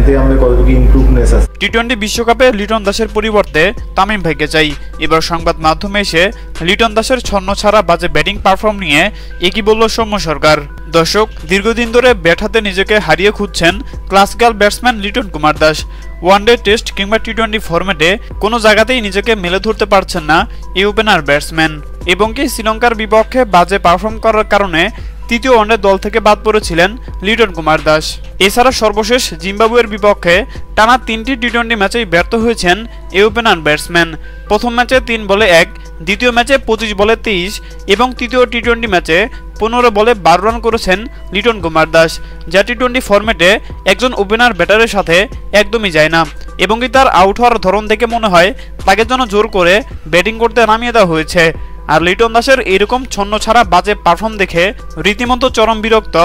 থেকে আমাদের কতটুকু ইমপ্রুভনেস আছে। টি-20 বিশ্বকাপে লিটন দাসের পরিবর্তে তামিম ভাইকে চাই। এবার সংবাদ মাধ্যমে এসে লিটন দাসের ছন্ন ছাড়া বাজে ব্যাটিং পারফর্ম নিয়ে একই বলল সৌম্য সরকার। দর্শক, দীর্ঘদিন ধরে ব্যাট হাতে নিজেকে হারিয়ে খুঁজছেন classical batsman Liton Kumar Das. One day, test কিংবা টি-20 ফরম্যাটে কোনো জায়গাতেই নিজেকে মেলে ধরতে পারছেন না এই ওপেনার ব্যাটসম্যান, এবং কি শ্রীলঙ্কার বিপক্ষে বাজে পারফর্ম করার কারণে তৃতীয় ওয়ানডে দল থেকে বাদ পড়েছিলেন লিটন কুমার দাস। এছাড়া সর্বশেষ জিম্বাবুয়ের বিপক্ষে টানা 3টি টি-20 ম্যাচেই ব্যর্থ হয়েছেন এই ওপেনার ব্যাটসম্যান। প্রথম ম্যাচে 3 বলে 1, দ্বিতীয় ম্যাচে 25 বলে 23 এবং তৃতীয় টি-20 ম্যাচে 15 বলে 12 রান করেছেন লিটন কুমার দাস, যা টি-20 ফরম্যাটে একজন ওপেনার ব্যাটারের সাথে একদমই যায় না, এবং কি তার আউট হওয়ার ধরন দেখে মনে হয় তাকে যেন জোর করে ব্যাটিং করতে নামিয়ে দেওয়া হয়েছে। আর লিটন দাসের এরকম ছন্ন ছাড়া বাজে পারফর্ম দেখে রীতিমতো চরম বিরক্ত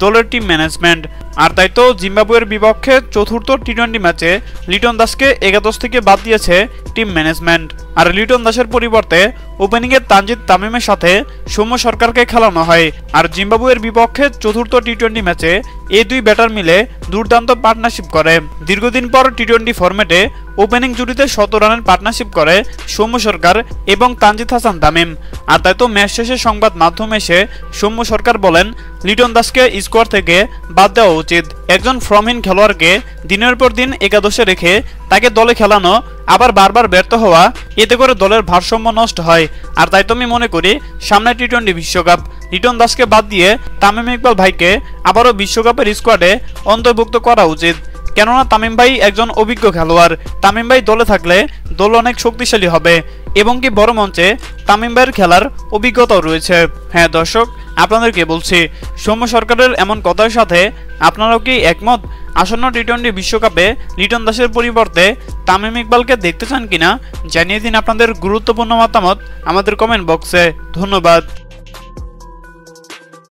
দলের টিম ম্যানেজমেন্ট। আর তাই তো জিম্বাবুয়ের বিপক্ষে চতুর্থ টি-20 ম্যাচে লিটন দাসকে একাদশ থেকে বাদ দিয়েছে টিম ম্যানেজমেন্ট। আর লিটন দাসের পরিবর্তে ওপেনিংয়ে তানজিদ তামিমের সাথে সৌম্য সরকারকে খেলানো হয়। আর জিম্বাবুয়ের বিপক্ষে চতুর্থ টি-20 ম্যাচে এই দুই ব্যাটার মিলে দুর্দান্ত পার্টনারশিপ করে। দীর্ঘদিন পর টি-20 ফরম্যাটে ওপেনিং জুটিতে 100 রানের পার্টনারশিপ করে সৌম্য সরকার এবং তানজিদ হাসান তামিম। আর তাই তো ম্যাচ শেষে সংবাদ মাধ্যমে এসে সৌম্য সরকার বলেন, লিটন দাসকে স্কোয়াড থেকে বাদ দেওয়া উচিত। একজন ফর্মহীন খেলোয়াড়কে দিনের পর দিন একাদশে রেখে তাকে দলে খেলানো, আবার বারবার ব্যর্থ হওয়া, এতে করে দলের ভারসাম্য নষ্ট হয়। আর তাই তো আমি মনে করি সামনে টি-20 বিশ্বকাপ লিটন দাসকে বাদ দিয়ে তামিম ইকবাল ভাইকে আবারও বিশ্বকাপের স্কোয়াডে অন্তর্ভুক্ত করা উচিত। কেননা তামিম ভাই একজন অভিজ্ঞ খেলোয়াড়। তামিম ভাই দলে থাকলে দল অনেক শক্তিশালী হবে, এবং কি বড় মঞ্চে তামিম ভাইয়ের খেলার অভিজ্ঞতাও রয়েছে। হ্যাঁ দর্শক, আপনাদেরকে বলছি, সৌম্য সরকারের এমন কথার সাথে আপনারাও কি একমত? আসন্ন টি-20 বিশ্বকাপে লিটন দাসের পরিবর্তে তামিম ইকবালকে দেখতে চান কিনা জানিয়ে দিন আপনাদের গুরুত্বপূর্ণ মতামত আমাদের কমেন্ট বক্সে। ধন্যবাদ।